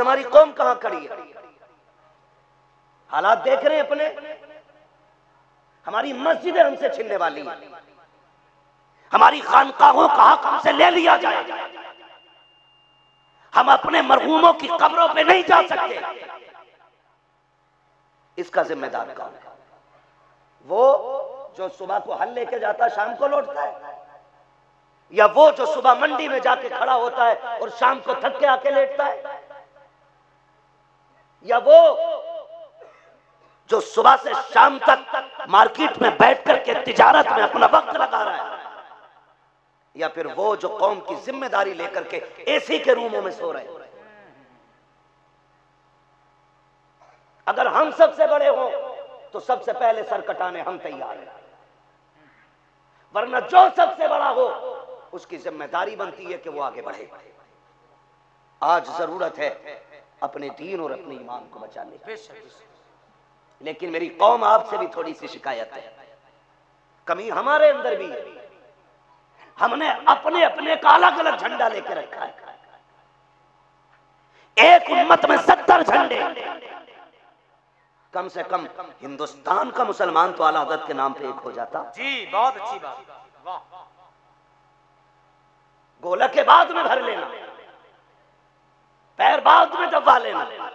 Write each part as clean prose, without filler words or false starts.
हमारी कौम कहां खड़ी है, हालात देख रहे हैं अपने। हमारी मस्जिदें हमसे छिनने वाली हैं, हमारी खानकाहों का हक हमसे ले लिया जाए, हम अपने मरहूमों की कब्रों पे नहीं जा सकते। इसका जिम्मेदार कौन है? वो जो सुबह को हल लेके जाता शाम को लौटता है, या वो जो सुबह मंडी में जाके खड़ा होता है और शाम को थक के आके लेटता है, या वो जो सुबह से शाम तक मार्केट में बैठ करके तिजारत में अपना वक्त लगा रहा है, या फिर वो जो कौम की जिम्मेदारी लेकर के एसी के रूमों में सो रहे हैं। अगर हम सबसे बड़े हों तो सबसे पहले सर कटाने हम तैयार हैं, वरना जो सबसे बड़ा हो उसकी जिम्मेदारी बनती है कि वो आगे बढ़े। आज जरूरत है अपने दीन और अपने ईमान को बचाने की, लेकिन मेरी कौम आपसे भी थोड़ी सी शिकायत है, कमी हमारे अंदर भी है। हमने अपने अपने का अलग अलग झंडा लेके रखा है। एक उम्मत में 70 झंडे, कम से कम हिंदुस्तान का मुसलमान तो आला हज़रत के नाम पे एक हो जाता। जी बहुत अच्छी बात, वाह। गोला के बाद में भर लेना, पैर बाद में दबा लेना,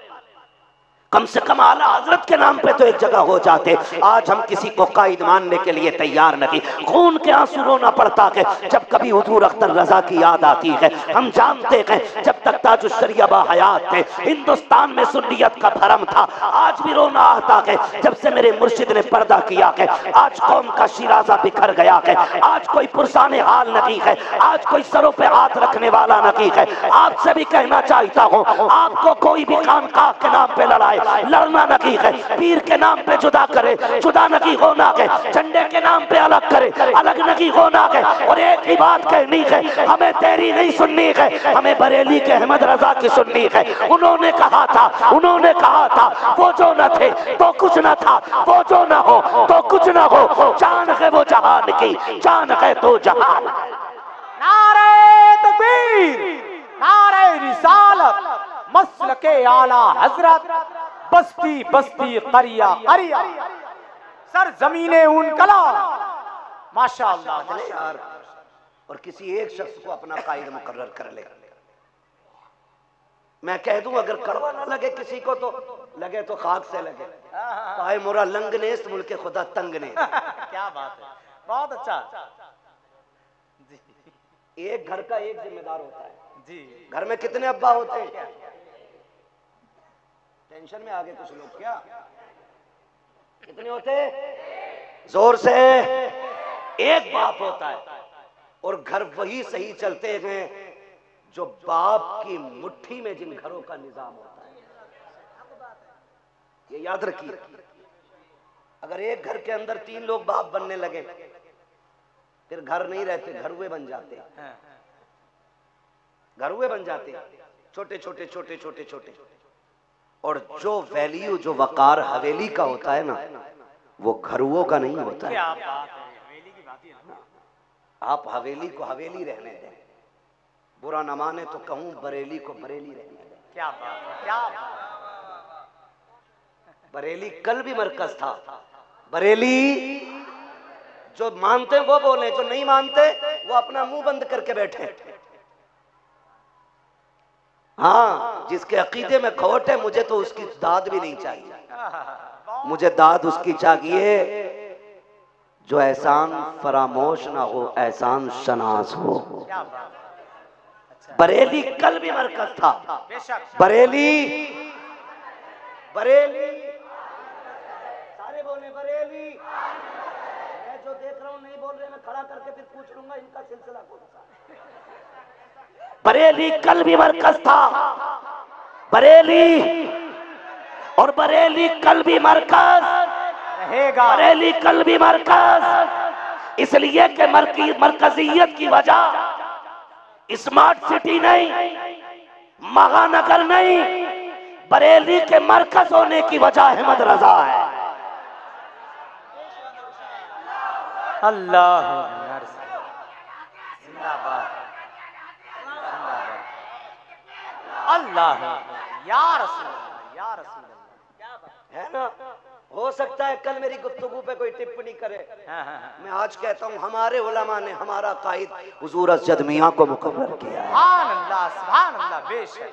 कम से कम आला हजरत के नाम पे तो एक जगह हो जाते। आज हम किसी को कायद मानने के लिए तैयार नहीं। खून के आंसू रोना पड़ता है जब कभी हुजूर अख्तर रजा की याद आती है। हम जानते हैं जब तक ताजुश शरिया बाहयात थे हिंदुस्तान में सुन्नियत का भरम था। आज भी रोना आता है जब से मेरे मुर्शिद ने पर्दा किया है। आज कौम का शिराजा बिखर गया है, आज कोई पुरसाने हाल नहीं है, आज कोई सरों पे हाथ रखने वाला नहीं है। आपसे भी कहना चाहता हूँ, आपको कोई भी खानकाह के नाम पे लड़ाए, लड़ना नहीं है। पीर के नाम पे जुदा करे, जुदा नहीं होना है। झंडे के नाम पे अलग करे, अलग नहीं होना है। और एक ही बात कहनी है, हमें तेरी नहीं सुननी है, हमें बरेली के अहमद रजा की सुननी है। उन्होंने कहा था वो जो न थे तो कुछ न था, वो जो न हो तो कुछ न हो। जान है वो जहान की, जान है तो जहान। नारे तकबीर, नारे रिसालत, मसलके आला हजरत, बस्ती बस्ती करिया करिया, सर जमीने उनकला। माशाअल्लाह यार, और किसी एक शख्स को अपना कायद मुकर्रर कर ले। मैं कह दूं अगर कड़वा ना लगे किसी को तो लगे तो खाक से लगे। पाए मोरा लंगनेस मुल्के खुदा तंगने। क्या बात है, बहुत अच्छा जी। एक घर का एक जिम्मेदार होता है जी। घर में कितने अब्बा होते हैं? टेंशन में आगे कुछ लोग क्या? कितने होते हैं? जोर से एक बाप होता है। और घर वही सही चलते हैं जो बाप की मुट्ठी में जिन घरों का निजाम होता है। ये याद रखिए, अगर एक घर के अंदर 3 लोग बाप बनने लगे फिर घर नहीं रहते, घरुए बन जाते। घरुए बन जाते, छोटे छोटे छोटे छोटे छोटे। और जो वैल्यू, जो वकार हवेली का होता है ना, वो घरुओं का नहीं होता है। क्या बात है, हवेली की बात ही है। आप हवेली को हवेली रहने दें, बुरा न माने तो कहूं बरेली को बरेली रहने दें। क्या बात है, क्या बात। बरेली कल भी मरकज था। बरेली जो मानते वो बोले, जो नहीं मानते वो अपना मुंह बंद करके बैठे। हाँ, जिसके अकीदे में खोट है मुझे तो उसकी दाद भी नहीं चाहिए। मुझे दाद उसकी चाहिए जो एहसान फरामोश ना हो, एहसान शनास हो। बरेली कल भी मरकज था। बरेली बरेली सारे बोले बरेली। मैं जो देख रहा हूं नहीं बोल रहे, मैं खड़ा करके फिर पूछ लूंगा इनका सिलसिला कौन सा। बरेली कल भी मरकज था। बरेली और बरेली कल भी मरकज रहेगा। बरेली कल भी मरकज, इसलिए कि मरकजियत की वजह स्मार्ट सिटी नहीं, महानगर नहीं, बरेली के मरकज होने की वजह अहमद रजा है। अल्लाह जिंदाबाद, अल्लाह या रसूल अल्लाह, या रसूल अल्लाह, क्या बात है ना। हो सकता है कल मेरी गुफ्तगू पे कोई टिप्पणी करे। मैं आज कहता हूँ हमारे उलमा ने हमारा कायद हुजूर असद मियां को मुकर्रर किया है। सुभान अल्लाह, सुभान अल्लाह, बेशक।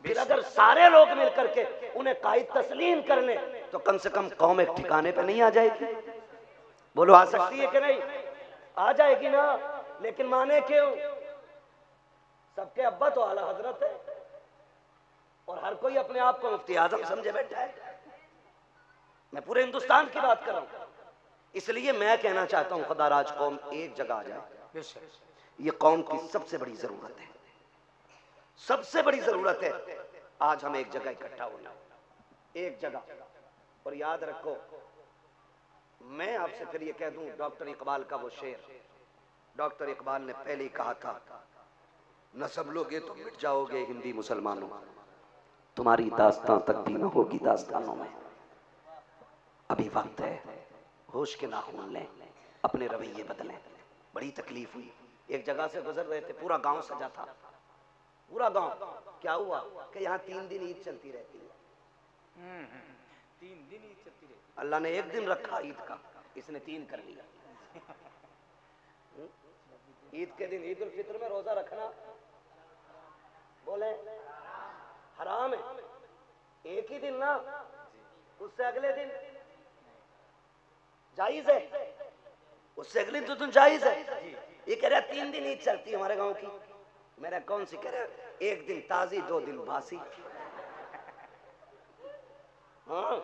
फिर अगर सारे लोग मिलकर के उन्हें कायद तस्लीम कर लें तो कम से कम कौम एक ठिकाने पे नहीं आ जाएगी। बोलो आ सकती है कि नहीं? आ जाएगी ना। लेकिन माने क्यों? सबके अब्बा तो आला हजरत है और हर कोई अपने आप को मुफ्ती आजम समझे बैठा है। मैं पूरे हिंदुस्तान की बात कर रहा हूं। इसलिए मैं कहना चाहता हूं खुदाराज कौम एक जगह आ जाए। ये कौम की सबसे बड़ी जरूरत है, सबसे बड़ी जरूरत है। आज हम एक जगह इकट्ठा होना, एक जगह। और याद रखो, मैं आपसे फिर ये कह दूं, डॉक्टर इकबाल का वो शेर, डॉक्टर इकबाल ने पहले ही कहा था, न सब लोगे तो मिट जाओगे हिंदी मुसलमानों, तुम्हारी दास्तां तक भी न होगी दास्तानों में। अभी वक्त है, होश के नाखून लें, अपने रवैये बदलें। बड़ी तकलीफ हुई, एक जगह से गुजर रहे थे, पूरा गांव सजा था, पूरा गांव। क्या हुआ कि यहाँ 3 दिन ईद चलती रहती है। 3 दिन ईद चलती रहती। अल्लाह ने एक दिन रखा ईद का, इसने 3 कर लिया। ईद के दिन, ईद उल फित्र में रोजा रखना बोले हराम है। एक ही दिन ना, उससे अगले दिन जायज है, उससे अगले दिन जायज है। ये कह रहा 3 दिन ईद चलती है हमारे गांव की। मेरा कौन सी कह रहा, एक दिन ताजी 2 दिन बासी। हाँ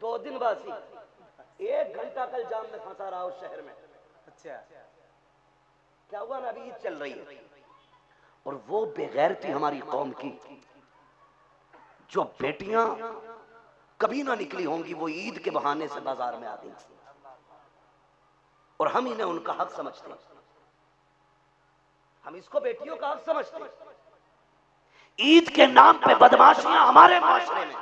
2 दिन बासी। 1 घंटा कल जाम में फंसा रहा उस शहर में। अच्छा क्या हुआ ना, अभी ईद चल रही है और वो बेगैरती हमारी कौम की, जो बेटियां कभी ना निकली होंगी, वो ईद के बहाने से बाजार में आ गई और हम इन्हें उनका हक समझते हैं। हम इसको बेटियों का हक समझते हैं। ईद के नाम पे बदमाशियां हमारे माशरे में,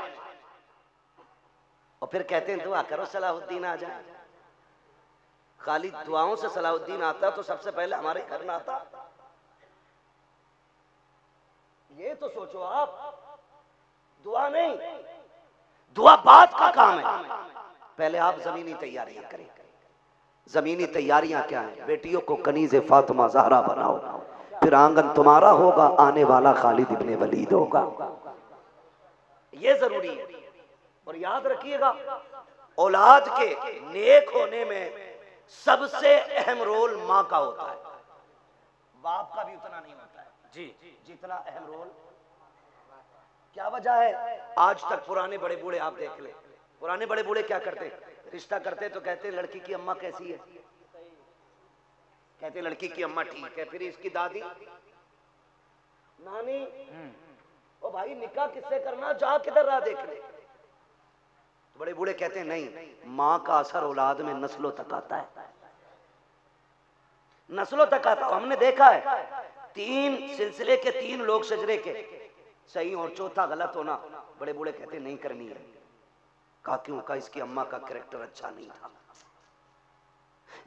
और फिर कहते हैं दुआ करो सलाहुद्दीन आ जाए। खाली दुआओं से सलाहुद्दीन आता तो सबसे पहले हमारे घर में आता। ये तो सोचो आप, दुआ नहीं, दुआ बाद का काम है। पहले आप जमीनी तैयारियां करें। जमीनी तैयारियां क्या है? बेटियों को कनीज़े फातिमा ज़हरा बनाओ, फिर आंगन तुम्हारा होगा, आने वाला खालिद इब्ने वलीद होगा। ये जरूरी है। और याद रखिएगा, औलाद के नेक होने में सबसे अहम रोल माँ का होता है, बाप का भी उतना नहीं होता है जी जितना अहम रोल। क्या वजह है? आज तक पुराने बड़े बूढ़े आप देख ले, पुराने बड़े बूढ़े क्या करते, रिश्ता करते तो कहते लड़की की अम्मा कैसी है, कहते लड़की की अम्मा ठीक है, फिर इसकी दादी नानी, ओ भाई निकाह किससे करना, जा किधर रहा देख ले। तो बड़े बूढ़े कहते हैं नहीं, माँ का असर औलाद में नस्लों तक आता है, नस्लों तक आता है। हमने देखा है 3 सिलसिले के 3 लोग शजरे के सही और चौथा गलत होना, बड़े बूढ़े कहते नहीं करनी है। कहा क्यों? का इसकी अम्मा का कैरेक्टर अच्छा नहीं था।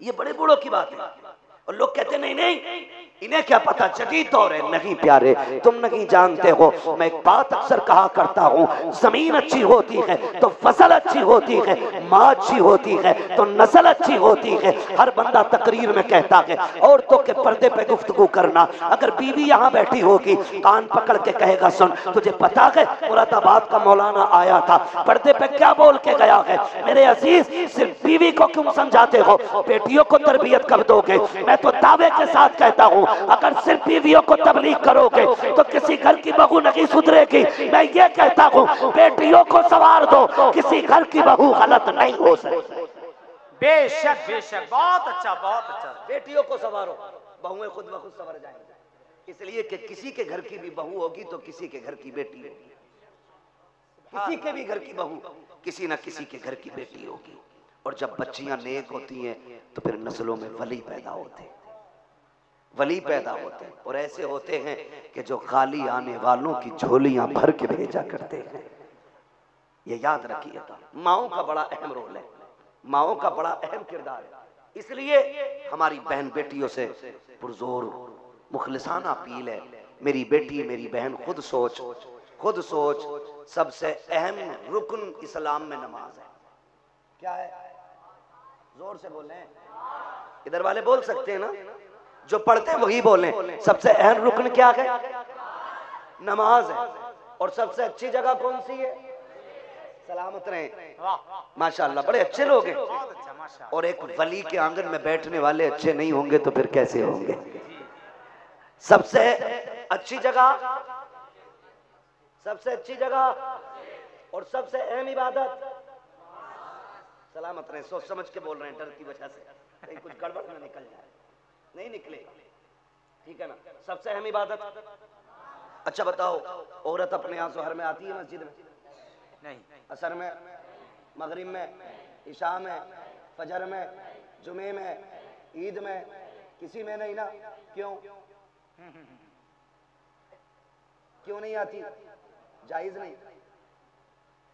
ये बड़े बूढ़ों की बात है। और लोग कहते नहीं नहीं, इन्हें क्या पता, जदीद दौर है। नहीं प्यारे, तुम नहीं जानते हो। मैं एक बात अक्सर कहा करता हूँ, जमीन अच्छी होती है तो फसल अच्छी होती है, माँ अच्छी होती है तो नस्ल अच्छी होती है। हर बंदा तकरीर में कहता है औरतों के पर्दे पे गुफ्तगू करना। अगर बीवी यहाँ बैठी होगी, कान पकड़ के कहेगा सुन, तुझे पता है मुरादाबाद का मौलाना आया था, पर्दे पे क्या बोल के गया है। मेरे अजीज, सिर्फ बीवी को क्यों समझाते हो, बेटियों को तरबियत कब दोगे? मैं तो दावे के साथ कहता हूँ, अगर सिर्फ बीवियों को तबलीग करोगे तो किसी घर की बहू नहीं सुधरेगी। मैं ये कहता हूँ, बेटियों को सवार दो, किसी घर की बहू गलत नहीं हो सकती। बेशक बेशक, बहुत अच्छा, बहुत अच्छा। बेटियों को सवारो, बहुएं खुद ब खुद सवर जाएंगी। इसलिए कि किसी के घर की भी बहू होगी तो किसी के घर की बेटी होगी, किसी के भी घर की बहू किसी न किसी के घर की बेटी होगी। और जब बच्चियां नेक होती हैं तो फिर नस्लों में वली पैदा होते हैं, वली पैदा होते हैं। और ऐसे होते हैं कि जो खाली आने वालों की झोलियां भर के भेजा करते हैं। ये याद रखिएगा, माओं का बड़ा अहम रोल है, माओं का बड़ा अहम किरदार है। इसलिए हमारी बहन बेटियों से पुरजोर मुखलिसाना अपील है, मेरी बेटी मेरी बहन खुद सोच, खुद सोच, सबसे अहम रुकन इस्लाम में नमाज है। क्या है? जोर से बोलें, इधर वाले बोल सकते हैं ना, जो पढ़ते हैं वही बोलें। सबसे अहम रुकन क्या है? नमाज है। और सबसे अच्छी जगह कौन सी है? सलामत रहे। माशाअल्लाह, बड़े अच्छे लोग हैं। और एक वली के आंगन में बैठने वाले अच्छे नहीं होंगे तो फिर कैसे होंगे? सबसे अच्छी जगह, सबसे अच्छी जगह और सबसे अहम इबादत। सलामत रहे, सोच समझ के बोल रहे हैं, डर की वजह से कहीं कुछ गड़बड़ ना निकल जाए। नहीं निकले, ठीक है ना? सबसे अहम इबादत। अच्छा बताओ, औरत अपने यहाँ जोहर में आती है मस्जिद में? नहीं। असर में, मगरिब में, इशा में, फजर में, जुमे में, ईद में, किसी में नहीं ना? क्यों? क्यों नहीं आती? जायज नहीं।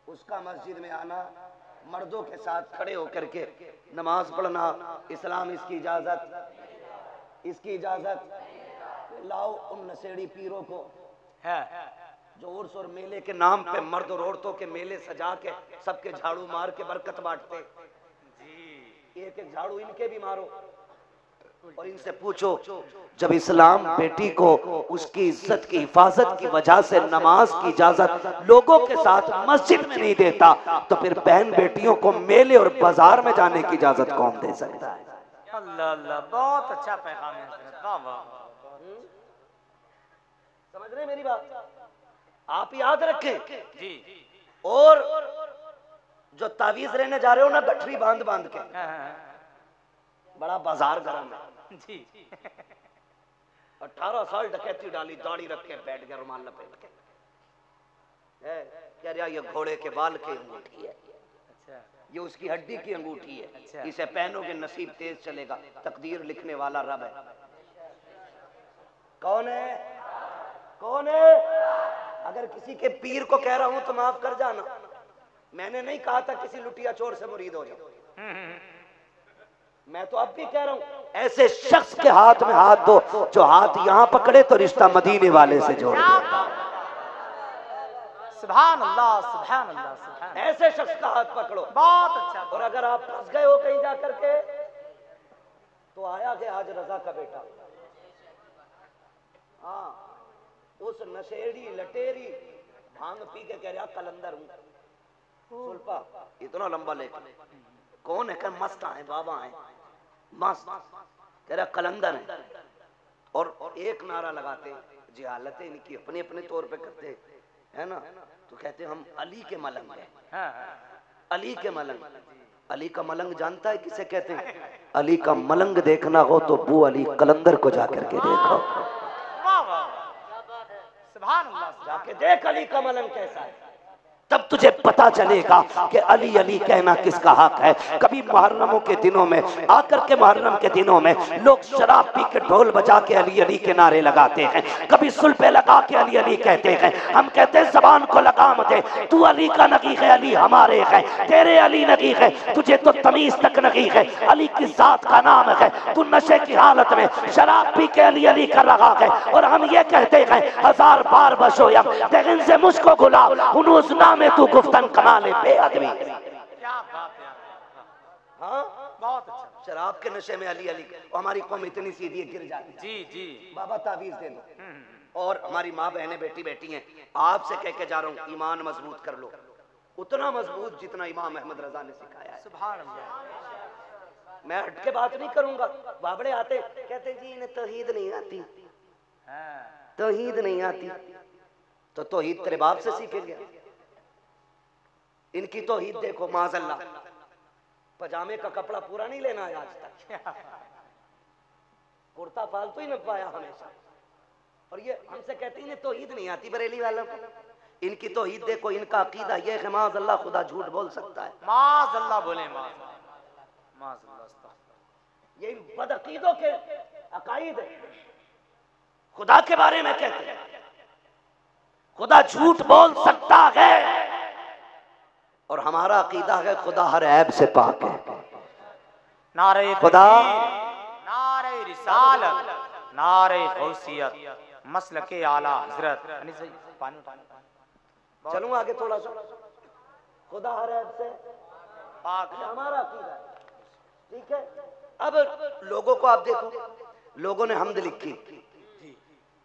उसका मस्जिद में आना, मर्दों के साथ खड़े होकर के नमाज पढ़ना, इस्लाम इसकी इजाजत, इसकी इजाजत। लाओ उन नशेड़ी पीरों को है जो उर्स और मेले के नाम पे मर्द और औरतों के मेले सजा के सबके झाड़ू मार के बरकत बांटते। एक एक झाड़ू इनके भी मारो और इनसे पूछो, जब इस्लाम बेटी को उसकी इज्जत की हिफाजत की वजह से नमाज की इजाजत लोगों के साथ मस्जिद में नहीं देता, तो फिर बहन बेटियों को मेले और बाजार में जाने की इजाजत कौन दे सकता है? अल्लाह अल्लाह, बहुत अच्छा पैगाम है। समझ रहे मेरी बात? आप याद रखें जी। और जो तावीज लेने जा रहे हो ना, गठरी बांध बांध के, बड़ा बाजार गरम है जी। 18 साल डकैती डाली, दाढ़ी रख के बैठ गया, रुमाल लपेट के, कह रहा ये घोड़े के बाल की अंगूठी है। अच्छा, ये उसकी हड्डी की अंगूठी है। अच्छा, इसे पहनोगे नसीब तेज चलेगा। तकदीर लिखने वाला रब है। कौन है? कौन है? अगर किसी के पीर को कह रहा हूं तो माफ कर जाना, मैंने नहीं कहा था किसी लुटिया चोर से मुरीद हो जाओ। मैं तो अब भी कह रहा हूं, ऐसे शख्स के हाथ में हाथ दो जो हाथ यहां पकड़े तो रिश्ता मदीने वाले से जोड़ दे। सुभान अल्लाह, सुभान अल्लाह, सुभान। ऐसे शख्स का हाथ पकड़ो, बहुत अच्छा। और अगर आप फंस गए हो कहीं जाकर के, तो आया कि आज रजा का बेटा, हाँ, उस नशेड़ी लटेरी भांग पी के कह रहा कलंदर हूं, सुल्पा इतना लंबा लेकर, कौन है? क्या मस्त है, बाबा है मस्त, कह रहा कलंदर है। और एक नारा लगाते, जिहालतें इनकी अपने अपने तौर पे करते है ना, तो कहते हम अली के मलंग हैं। अली के मलंग। अली का मलंग जानता है किसे कहते हैं? अली का मलंग देखना हो तो बू अली कलंदर को जाकर के देखो। जाके देख अली का मलंग कैसा है, तब तुझे पता चलेगा कि अली अली कहना किसका हक है। कभी मुहर्रमों के दिनों में आकर के, मुहर्रम के दिनों में लोग शराब पी के ढोल बजा के अली अली के नारे लगाते हैं, कभी सुल्फे लगा के अली अली कहते हैं। हम कहते हैं जबान को लगाम दे, तू अली का नगी है, अली हमारे है, तेरे अली नगी है, तुझे तो तमीज तक नगी है। अली की जात का नाम है, तू नशे की हालत में शराब पी के अली अली कर रहा है, और हम ये कहते हैं 1000 बार बशोयम लेकिन से मुझको गुला उन्होंने में तू गुफ्तन कमाले पे आदमी। क्या बात है। हाँ, बहुत अच्छा। शराब के नशे में अली अली, हमारी कौम इतनी सीधी गिर जाती है। जी जी, बाबा तावीज दे दो। और हमारी माँ बहनें बेटी बेटी हैं, आपसे कह के जा रहा हूँ, ईमान मजबूत कर लो, उतना मजबूत जितना इमाम अहमद रजा ने सिखाया है। सुभान अल्लाह। मैं हट के बात नहीं करूंगा। बाबड़े आते कहते जी इन्हें तौहीद नहीं आती, तौहीद नहीं आती, तो तौहीद तेरे बाप से सीखे गया। इनकी तौहीद देखो, माज़अल्लाह, पजामे का कपड़ा पूरा नहीं लेना है आज तक, कुर्ता फालतू ही न पाया हमेशा। और ये हमसे कहती है तौहीद नहीं आती बरेली वालों को। इनकी तौहीद देखो, इनका अकीदा ये है माज़अल्लाह खुदा झूठ बोल सकता है। माज़अल्लाह बोले, माज़अल्लाह। ये बदअकीदों के अकाईद है। खुदा के बारे में कहते हैं खुदा झूठ बोल सकता है, और हमारा अकीदा है खुदा हर ऐब से पाक है। नारे खुदा, नारे रिसालत, नारे गौसियत, मसलके आला हजरत। चलूं आगे थोड़ा सा। खुदा हर ऐब से पाक ये हमारा अकीदा है, ठीक है। अब लोगों को आप देखो, लोगों ने हमद लिखी,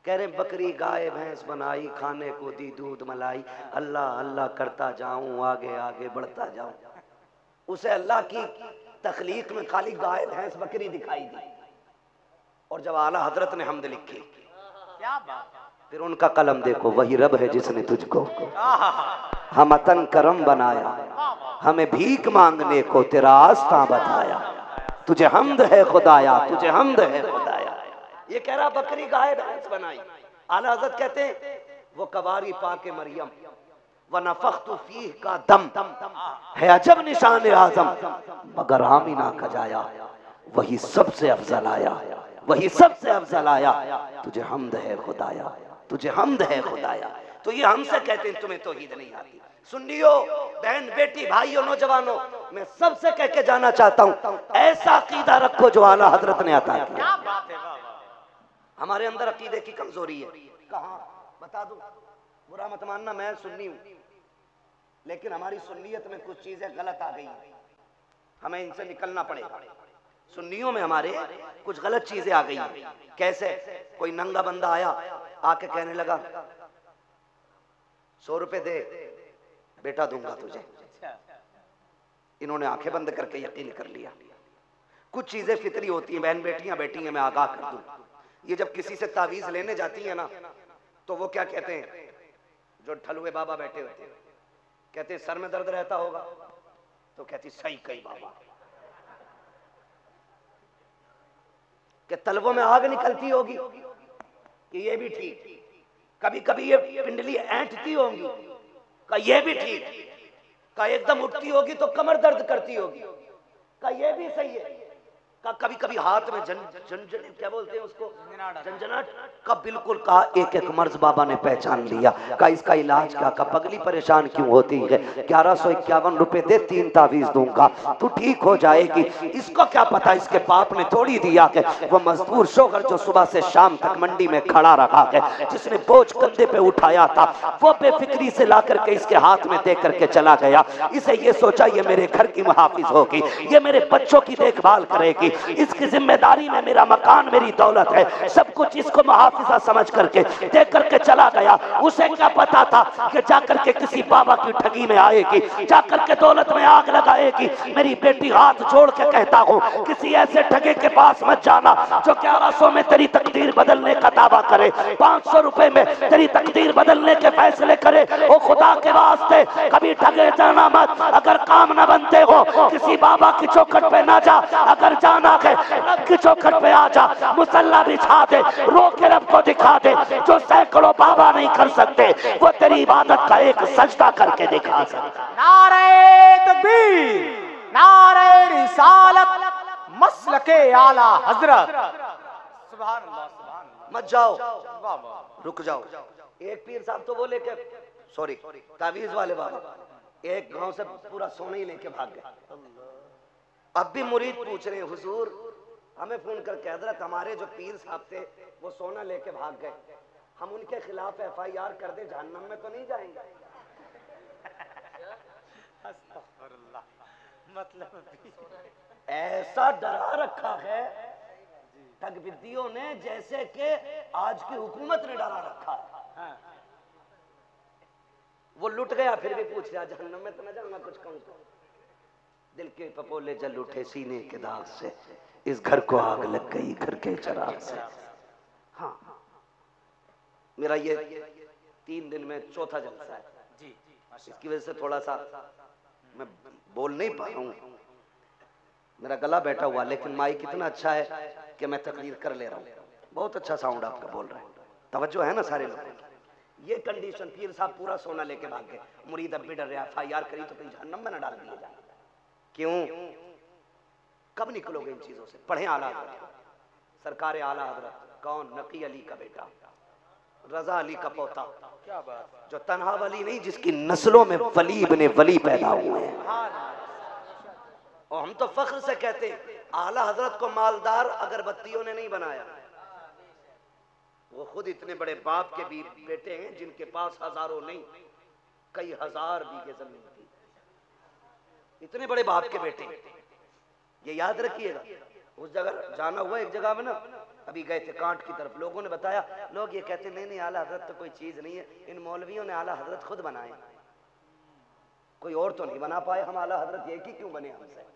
कह रहे बकरी गाय भैंस बनाई, खाने को दी दूध मलाई, अल्लाह अल्लाह करता जाऊं, आगे आगे बढ़ता जाऊं। उसे अल्लाह की तखलीक में खाली गाय भैंस बकरी दिखाई दी, और जब आला हजरत ने हमद लिखी, क्या बात, फिर उनका कलम देखो, वही रब है जिसने तुझको हम अतन करम बनाया, हमें भीख मांगने को तेरा आस्था बताया, तुझे हमद है खुदाया, तुझे हमद है खुदाया। ये कह रहा बकरी गाय भैंस बनाई। आला हज़रत कहते हैं वो कवारी पाके मरियम व नफख्तु फीह का दम है अजब निशान आजम, मगर आमिना का जाया वही सबसे अफजल आया, वही सबसे अफजल आया, तुझे हमद है खुदाया, तुझे हमद है खुदाया। तो ये हमसे कहते हैं तुम्हें तौहीद नहीं आती। सुन्नियों, बहन बेटी भाइयों नौजवानों, मैं सबसे कह के जाना चाहता हूँ, ऐसा अकीदा रखो जो आला हजरत ने अता किया। क्या बात है, वाह वाह। हमारे अंदर अकीदे की कमजोरी है। कहाँ बता दूं, बुरा मत मानना, मैं सुन्नी हूं, लेकिन हमारी सुन्नियत में कुछ चीजें गलत आ गई हैं, हमें इनसे निकलना पड़ेगा। सुन्नियों में हमारे कुछ गलत चीजें आ गई हैं। कैसे? कोई नंगा बंदा आया, आके कहने लगा 100 रुपए दे बेटा दूंगा तुझे। इन्होंने आंखें बंद करके यकीन कर लिया। कुछ चीजें फितरी होती हैं, बहन बेटियां बैठी हैं, मैं आगाह कर दूं, ये जब किसी से तावीज लेने जाती है ना, तो वो क्या कहते हैं, जो ठलुए बाबा बैठे होते हैं, कहते हैं सर में दर्द रहता होगा, तो कहती सही कही बाबा, कि तलवों में आग निकलती होगी, कि ये भी ठीक, कभी कभी ये पिंडली ऐंठती होंगी, का ये भी ठीक, का एकदम उठती होगी तो कमर दर्द करती होगी, का ये भी सही है, का कभी कभी हाथ में झंझन क्या बोलते हैं उसको, झंझनाट का, बिल्कुल कहा एक एक मर्ज बाबा ने पहचान लिया। का इसका इलाज क्या? का पगली परेशान क्यों होती है, 1151 रुपए दे 3 तावीज दूंगा तू ठीक हो जाएगी। इसको क्या पता, इसके बाप ने थोड़ी दिया कि वो मजदूर शोहर जो सुबह से शाम तक मंडी में खड़ा रखा है, जिसने बोझ कंधे पे उठाया था, वो बेफिक्री से ला करके इसके हाथ में दे करके चला गया। इसे ये सोचा ये मेरे घर की मुहाफिज होगी, ये मेरे बच्चों की देखभाल करेगी, इसकी जिम्मेदारी में मेरा मकान मेरी दौलत है, सब कुछ इसको मुहाफिजा समझ करके दे करके चला गया। उसे क्या पता था कि जाकर के किसी बाबा की ठगी में आएगी, जाकर के दौलत में आग लगाएगी। मेरी बेटी हाथ जोड़ के कहता हूँ, किसी ऐसे ठगे के पास मत जाना जो 1100 में तेरी तकदीर बदलने का दावा करे, 500 रुपए में तेरी तकदीर बदलने के फैसले करे। ओ खुदा के वास्ते कभी ठगे जाना मत। अगर काम न बनते हो किसी बाबा की चौखट पे ना जा, अगर जाना है रब की चौखट पे आ जा, मुसल्ला बिछा दे, रो के रब को दिखा दे। जो सैकड़ों बाबा नहीं कर सकते वो तेरी इबादत का एक सजदा करके दिखा सकता। नारे तकबीर, नारे रिसालत, मसलके आला हजरत। सुभान अल्लाह, सुभान अल्लाह। मत जाओ, वाह वाह। रुक जाओ। एक पीर साहब तो वो लेके, सॉरी तावीज वाले बाबा, एक गांव से पूरा सोना ही लेके भाग गए। अब भी मुरीद पूछ रहे हैं, हुजूर हमें फोन करके हजरत हमारे जो पीर साहब थे वो सोना लेके भाग गए, हम उनके खिलाफ FIR कर दे, जहन्नम में तो नहीं जाएंगे? अस्तगफिरुल्लाह। मतलब ऐसा डरा रखा है ठगविद्दियों ने जैसे कि आज की हुकूमत ने डरा रखा है। वो लुट गया फिर भी पूछ रहा जहन्नम में तो न जाऊंगा, कुछ कहूं तो। दिल के पपोले जल उठे सीने के दाग से, इस घर को आग लग गई घर के चराग से। हाँ, मेरा ये 3 दिन में चौथा जलसा है जी, इसकी वजह से थोड़ा सा मैं बोल नहीं पा रहा हूँ, मेरा गला बैठा हुआ, लेकिन माइक इतना अच्छा है कि मैं तकरीर कर ले रहा हूँ। बहुत अच्छा साउंड आपका बोल रहा है, तवज्जो है ना सारे लोग। ये कंडीशन, पीर साहब पूरा सोना लेके भाग गए, मुरीद अब भी डर रहा, FIR करी तो कहीं जहन्नम में न डाल दिया जाए। क्यों? कब निकलोगे इन चीजों से? पढ़े आला हजरत, सरकार आला हजरत। कौन? नकी अली का बेटा, रजा अली का पोता। क्या बात, जो तन्हा वली नहीं, जिसकी नस्लों में वली इब्ने वली पैदा हुए हैं। और हम तो फख्र से कहते हैं आला हजरत को मालदार अगरबत्तियों ने नहीं बनाया, वो खुद इतने बड़े बाप के भी बेटे हैं जिनके पास हजारों नहीं, कई हजार बीघे जमीन थी, इतने बड़े बाप के बेटे। ये याद रखिएगा। उस जगह जाना हुआ, एक जगह में ना अभी गए थे कांट की तरफ, लोगों ने बताया, लोग ये कहते नहीं नहीं आला हजरत तो कोई चीज नहीं है, इन मौलवियों ने आला हजरत खुद बनाए, कोई और तो नहीं बना पाए, हम आला हजरत एक ही क्यों बने हमसे?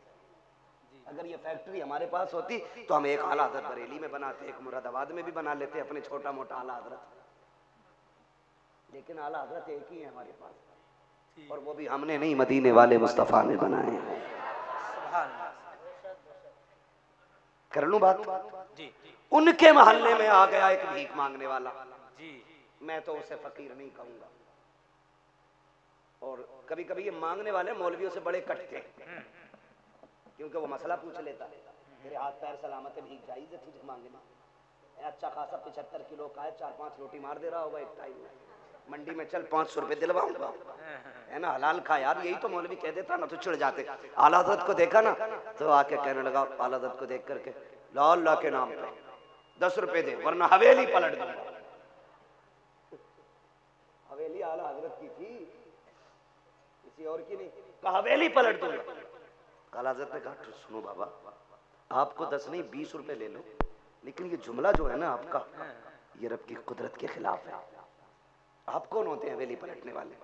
अगर ये फैक्ट्री हमारे पास होती तो हम एक आला हजरत बरेली में बनाते, एक मुरादाबाद में भी बना लेते अपने छोटा मोटा आला हजरत, लेकिन आला हजरत एक ही है हमारे पास, और वो भी हमने नहीं, मदीने वाले मुस्तफा ने बनाए हैं। कर लूं बात जी। उनके मोहल्ले में आ गया एक भीख मांगने वाला जी, मैं तो उसे फकीर नहीं कहूंगा, और कभी कभी ये मांगने वाले मौलवियों से बड़े कटते हैं, क्योंकि वो मसला पूछ लेता है, मेरे हाथ पैर सलामत है, भीख जायज है तुझे मांगना? अच्छा खासा 75 किलो का है, 4-5 रोटी मार दे रहा होगा एक टाइम में, मंडी में चल 500 रुपए दिलवाऊंगा, है ना, हलाल खा यार, यही तो मौलवी कह देता ना, तो चिढ़ जाते। आला हज़रत को देखा ना तो आके कहने लगा, आला हज़रत को देख करके, ला अल्लाह के नाम पे 10 रुपए दे वरना हवेली पलट दूंगा। हवेली आला हज़रत की थी, किसी और की नहीं, कहा हवेली पलट दूंगा। आला हज़रत ने कहा, सुनो बाबा, आपको 10 नहीं 20 रुपए ले लो, लेकिन ये जुमला जो है ना आपका, ये रब की कुदरत के खिलाफ है। आप कौन होते हैं हवेली पलटने वाले?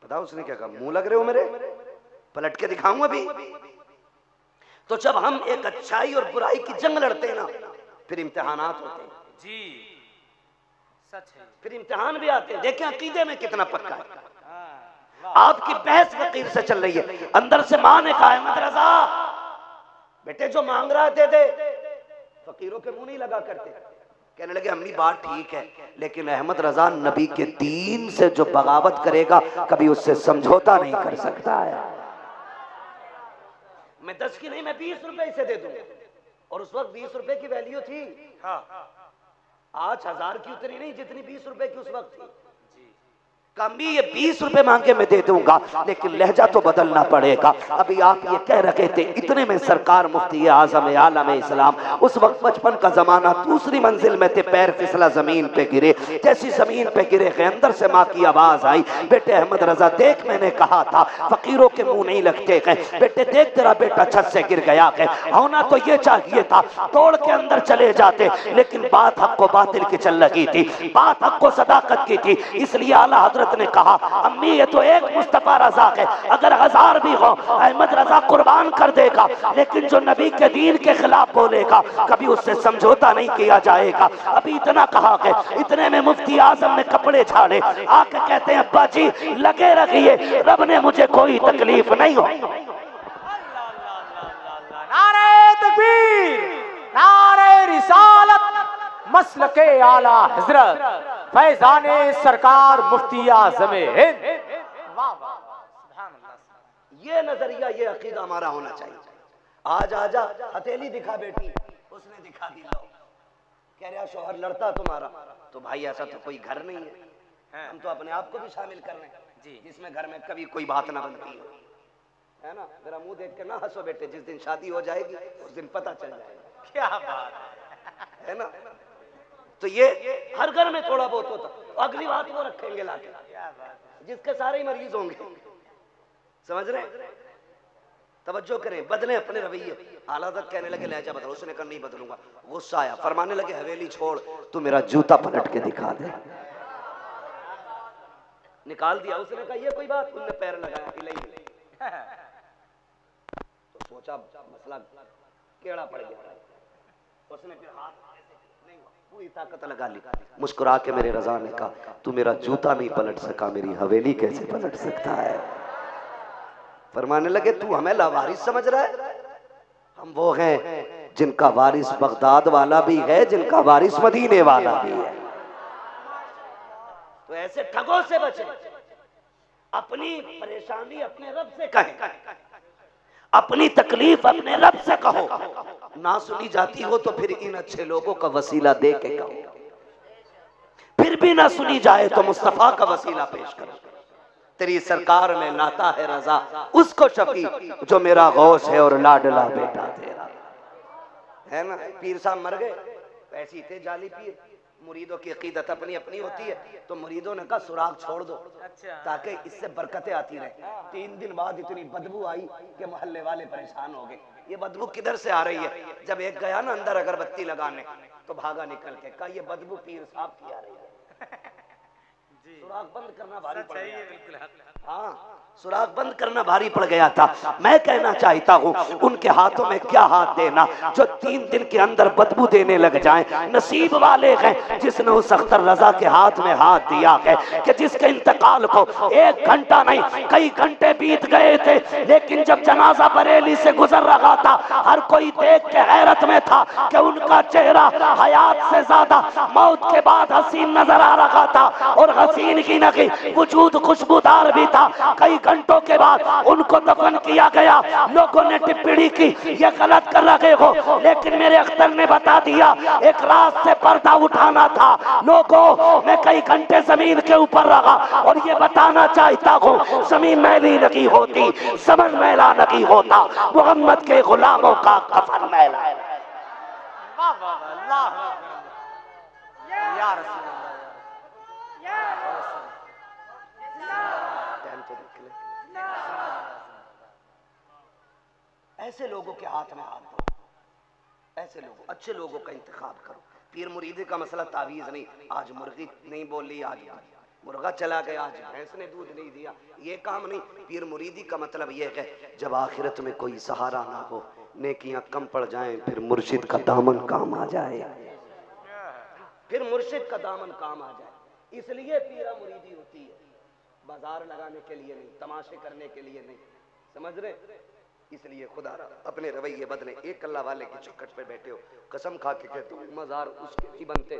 पता उसने क्या कहा, मुंह लग रहे हो मेरे, पलट के दिखाऊं अभी। तो जब हम एक अच्छाई और बुराई की जंग लड़ते हैं ना, फिर इम्तिहानात होते हैं जी, सच है, फिर इम्तिहान भी आते हैं। देखें अकीदे में कितना पक्का है। आपकी बहस फकीर से चल रही है, अंदर से मां ने कहा, अहमद रजा बेटे जो मांग रहा दे दे, फकीरों के मुंह नहीं लगा करते। कहने लगे, अम्मी बात ठीक है, लेकिन अहमद रजा नबी के दीन से जो बगावत करेगा कभी उससे समझौता नहीं कर सकता है। मैं 10 की नहीं, मैं 20 रुपए इसे दे दूं, और उस वक्त 20 रुपए की वैल्यू थी, आज 1000 की उतनी नहीं जितनी 20 रुपए की उस वक्त थी। कमी ये 20 रुपए मांगे मैं दे दूंगा, लेकिन लहजा तो बदलना पड़ेगा। अभी आप ये कह रखे थे, इतने में सरकार मुफ्ती आजम आलम इस्लाम, उस वक्त 55 का जमाना, दूसरी मंजिल में थे, पैर फिसला जमीन पे गिरे, जैसी जमीन पे गिरे गए, अंदर से माँ की आवाज आई, बेटे अहमद रजा देख, मैंने कहा था फकीरों के मुंह नहीं लगते गए, बेटे देख तेरा बेटा छत से गिर गया है, होना तो ये चाहिए था तोड़ के अंदर चले जाते, लेकिन बात हक को बातिल की चल लगी थी, बात हक को सदाकत की थी, इसलिए आला हजरत ने कहा, अम्मी ये तो एक मुस्तफा रजा है, अगर 1000 भी हो अहमद रजा कुर्बान कर देगा, लेकिन जो नबी के दीन के खिलाफ बोलेगा कभी उससे समझौता नहीं किया जाएगा। अभी इतना कहा कि इतने में मुफ्ती आजम ने कपड़े झाड़े, आके कहते हैं, अब्बा जी लगे रखिए, रब ने मुझे कोई तकलीफ नहीं हो। नारे तकबीर, नारे रिसालत, मसलके आला हजरत फैजाने सरकार मुफ्ती आज़म हिंद। ये नजरिया, ये अकीदा हमारा होना चाहिए। आज आजा हथेली दिखा बेटी, उसने दिखा दी, लो कह रहा शोहर लड़ता तुम्हारा, तो भाई ऐसा तो कोई घर नहीं है, हम तो अपने आप को भी शामिल कर रहे हैं जिसमें घर में कभी कोई बात ना बनती है ना। मेरा मुंह देख के ना हंसो बेटे, जिस दिन शादी हो जाएगी उस दिन पता चल जाएगा। क्या बात है ना। तो ये हर घर में थोड़ा बहुत होता, तो अगली बात वो रखेंगे लाके, जिसके सारे ही मरीज होंगे, समझ रहे? तवज्जो करें, बदलें अपने रवैये। आला हज़रत कहने लगे लहजा बदलो, उसने कहा नहीं बदलूंगा। गुस्सा आया, फरमाने लगे हवेली छोड़, तू मेरा जूता पलट के दिखा दे। निकाल दिया, उसने कहा ये कोई बात, उनने पैर लगाया हिलाई, तो सोचा मसला केड़ा पड़ गया, उसने फिर हाथ पूरी ताकत लगा ली, मुस्कुरा के मेरे रजा ने कहा, तू मेरा जूता नहीं पलट सका, मेरी हवेली कैसे पलट सकता है? फरमाने लगे, तू हमें लावारिस समझ रहा है? हम वो हैं जिनका वारिस बगदाद वाला भी है, जिनका वारिस मदीने वाला भी है। तो ऐसे ठगों से बचे, अपनी परेशानी अपने रब से कहें, अपनी तकलीफ अपने रब से कहो, ना सुनी जाती हो तो फिर इन अच्छे लोगों का वसीला दे के कहो, फिर भी ना सुनी जाए तो मुस्तफा का वसीला पेश करो। तेरी सरकार में नाता है रजा, उसको शफी जो मेरा गौस है और लाडला बेटा तेरा है ना। पीर साहब मर गए, पैसे थे जाली पिए, मुरीदों की अकीदत अपनी अपनी होती है, तो मुरीदों ने कहा सुराग छोड़ दो ताकि इससे बरकतें आती रहे। 3 दिन बाद इतनी बदबू आई कि मोहल्ले वाले परेशान हो गए, ये बदबू किधर से आ रही है। जब एक गया ना अंदर अगरबत्ती लगाने तो भागा निकल के, कहा ये बदबू पीर साहब की आ रही है। सुराग बंद करना भारी पड़ गया। हाँ, सुराग बंद करना भारी पड़ गया था। मैं कहना चाहता हूँ उनके हाथों में क्या हाथ देना जो 3 दिन के अंदर बदबू देने लग जाएं। नसीब वाले हैं जिसने उस अख्तर रजा के हाथ में हाथ दिया है कि जिसके इंतकाल को 1 घंटा नहीं कई घंटे बीत गए थे, लेकिन जब जनाजा बरेली से गुजर रहा था हर कोई देख के हैरत में था कि उनका चेहरा हयात से ज्यादा मौत के बाद हसीन नजर आ रहा था, और हसीन की नगी वजूद खुशबूदार भी था। कई घंटों के बाद उनको दफन किया गया। लोगों ने टिप्पणी की ये गलत कर रहे हो, लेकिन मेरे अख्तर ने बता दिया एक रात से पर्दा उठाना था। लोगों, मैं कई घंटे जमीन के ऊपर रहा और ये बताना चाहता हूँ जमीन मैली नहीं होती, समन मैला नहीं होता, मोहम्मद के गुलामों का कफन मैला है। वाह वाह वाह, अल्लाह या रसूल अल्लाह, ऐसे लोगों के हाथ में हाथ दो, ऐसे लोगों, अच्छे लोगों का इंतखाब करो। पीर मुरीदे का मसला तावीज़ नहीं, आज मुर्गी नहीं बोली, आज मुर्गा चला गया, आज भैंस ने दूध नहीं दिया, ये काम नहीं। पीर मुरीदी का मतलब ये है जब आखिरत में कोई सहारा ना हो, नेकियां कम पड़ जाएं, फिर मुर्शिद का दामन काम आ जाए, फिर मुर्शिद का दामन काम आ जाए। इसलिए पीरा मुरीदी होती है, बाजार लगाने के लिए नहीं, तमाशे करने के लिए नहीं, समझ रहे। इसलिए खुदा अपने रवैये बदले। एक अल्लाह वाले की चौखट पे बैठे हो, कसम खा के कहते हो मजार उसके नहीं बनते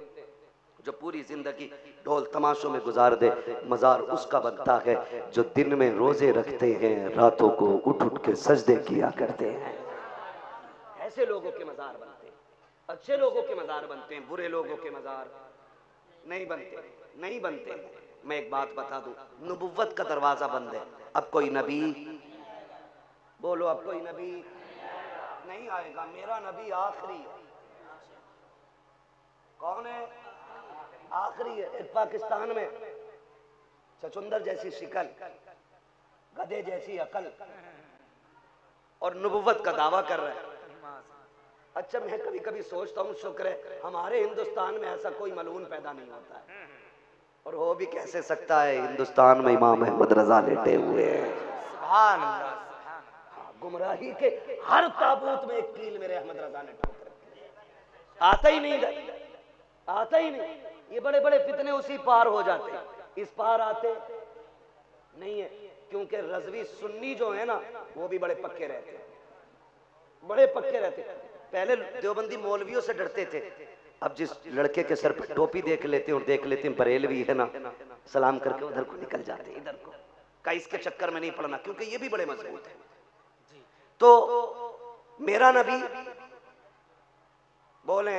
जो पूरी जिंदगी ढोल तमाशों में गुजार दे, मजार उसका बनता है जो दिन में रोजे रखते हैं, रातों को उठ उठ के सजदे किया करते हैं। ऐसे लोगों के मजार बनते हैं, अच्छे लोगों के मजार बनते हैं, बुरे लोगों के मजार नहीं बनते, नहीं बनते। मैं एक बात बता दूं, नबुव्वत का दरवाजा बंद है। अब कोई नबी बोलो, अब कोई नबी नहीं आएगा। मेरा नबी आखिरी है। कौन है? आखिरी है। एक पाकिस्तान में चचुंदर जैसी शिकल, गधे जैसी अकल और नबुव्वत का दावा कर रहा है। अच्छा, मैं कभी कभी सोचता हूँ शुक्र है हमारे हिंदुस्तान में ऐसा कोई मलून पैदा नहीं होता है, और हो भी कैसे सकता है, हिंदुस्तान में इमाम अहमद रजा लेटे हुए हैं। सुभान अल्लाह, गुमराही के हर ताबूत में एक कील मेरे अहमद रजा ने ठोक रखी है। आता ही नहीं, आता ही नहीं। ये बड़े बड़े फितने उसी पार हो जाते, इस पार आते नहीं है, क्योंकि रजवी सुन्नी जो है ना वो भी बड़े पक्के रहते हैं, बड़े पक्के रहते। पहले देवबंदी मौलवियों से डरते थे, अब जिस लड़के के सर पर टोपी देख लेते हैं और देख लेते हैं बरेलवी है ना, सलाम करके उधर को निकल जाते, इधर को का इसके चक्कर में नहीं पड़ना, क्योंकि ये भी बड़े मजबूत है। तो मेरा नबी बोले,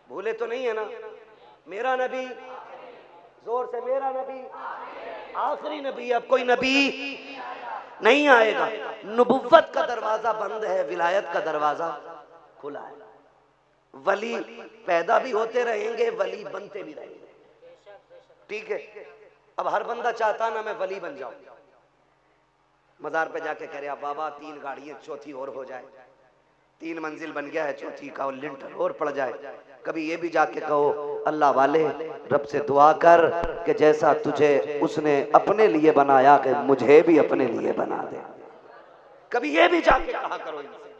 भूले तो नहीं है ना, मेरा नबी, जोर से, मेरा नबी आखिरी नबी। अब कोई नबी नहीं आएगा। नबुव्वत का दरवाजा बंद है, विलायत का दरवाजा खुला है। वली पैदा भी होते रहेंगे, वली बनते भी रहेंगे, ठीक है। अब हर बंदा चाहता ना मैं वली बन जाऊं, मजार पे जाके कह रहा बाबा 3 गाड़ियां, चौथी और हो जाए, 3 मंजिल बन गया है, चौथी का लिंटर और पड़ जाए। कभी ये भी जाके कहो अल्लाह वाले रब से दुआ कर कि जैसा तुझे उसने अपने लिए बनाया कि मुझे भी अपने लिए बना दे। कभी ये भी जाके कहा करो इनसे,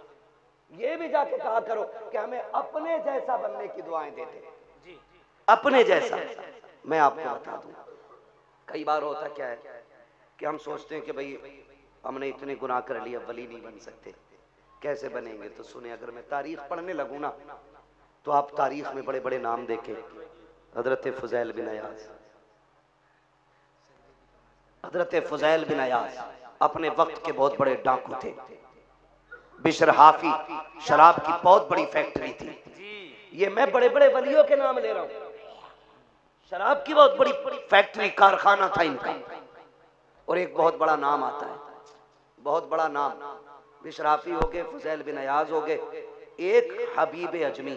ये भी जाके कहा करो कि हमें अपने जैसा बनने की दुआएं देते, अपने जैसा। मैं आपको बता दूं, कई बार होता क्या है कि हम सोचते हैं कि भाई हमने इतने गुनाह कर लिए, वली नहीं बन सकते, कैसे बनेंगे। तो सुने, अगर मैं तारीख पढ़ने लगूं ना तो आप तारीख में बड़े बड़े नाम देखें। हजरत फुजैल बिन अयाज, हजरत फुजैल बिन अयाज अपने वक्त के बहुत बड़े डाकू थे। बिशर हाफी शराब की बहुत बड़ी फैक्ट्री थी। ये मैं बड़े बड़े वलियों के नाम ले रहा हूं, शराब की बहुत बड़ी फैक्ट्री, कारखाना था इनका। और एक बहुत बड़ा नाम आता है, बहुत बड़ा नाम, बिशर हाफी हो गए, फुजैल बिन अयाज हो गए, एक हबीब अजमी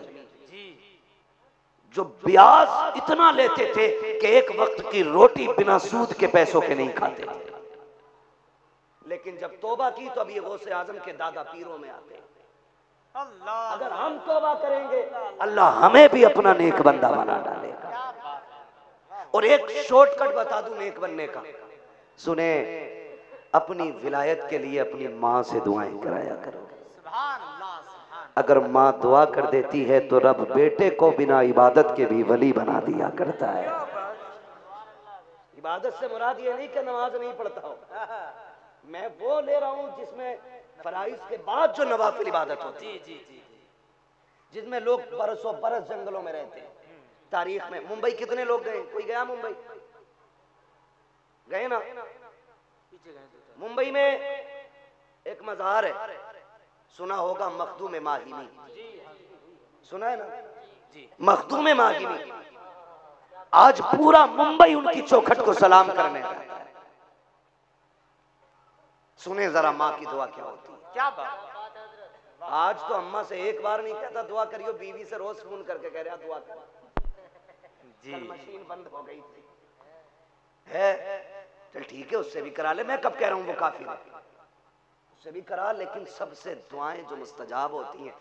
जो ब्याज इतना लेते थे कि एक वक्त की रोटी बिना सूद के पैसों के नहीं खाते थे। लेकिन जब तौबा की तो अब ये गौसे आजम के दादा पीरों में आते हैं। अल्लाह, अगर हम तौबा करेंगे अल्लाह हमें भी अपना नेक बंदा बना डालेगा। क्या बात है। और एक शॉर्टकट बता दूं नेक बनने का, सुने, अपनी विलायत के लिए अपनी माँ से दुआएं कराया करो। सुभान अल्लाह, सुभान। अगर माँ दुआ कर देती है तो रब बेटे को बिना इबादत के भी वली बना दिया करता है। इबादत से मुराद ये नहीं कि नमाज नहीं पढ़ता हो, मैं वो ले रहा हूं जिसमें फराइज के बाद जो नवाफिल इबादत होती है, जी जी जी, जिसमें लोग बरसों बरस जंगलों में रहते हैं। तारीख में मुंबई कितने लोग गए? कोई गया मुंबई? गए ना? पीछे गए तो मुंबई में एक मज़ार है, सुना होगा, मखदूम माहिमी, सुना है ना? जी, मखदूम माहिमी। आज पूरा मुंबई उनकी चौखट को सलाम करने जाता है। सुने जरा माँ की दुआ क्या होती है। क्या बात। आज तो अम्मा से एक बार नहीं कहता दुआ करियो, बीवी से रोज फोन करके कह रहा दुआ कर। जी, कल मशीन बंद हो गई थी, है चल ठीक है उससे भी करा ले, मैं कब कह रहा हूँ वो काफी है, उससे भी करा, लेकिन सबसे दुआएं जो मुस्तजाब होती हैं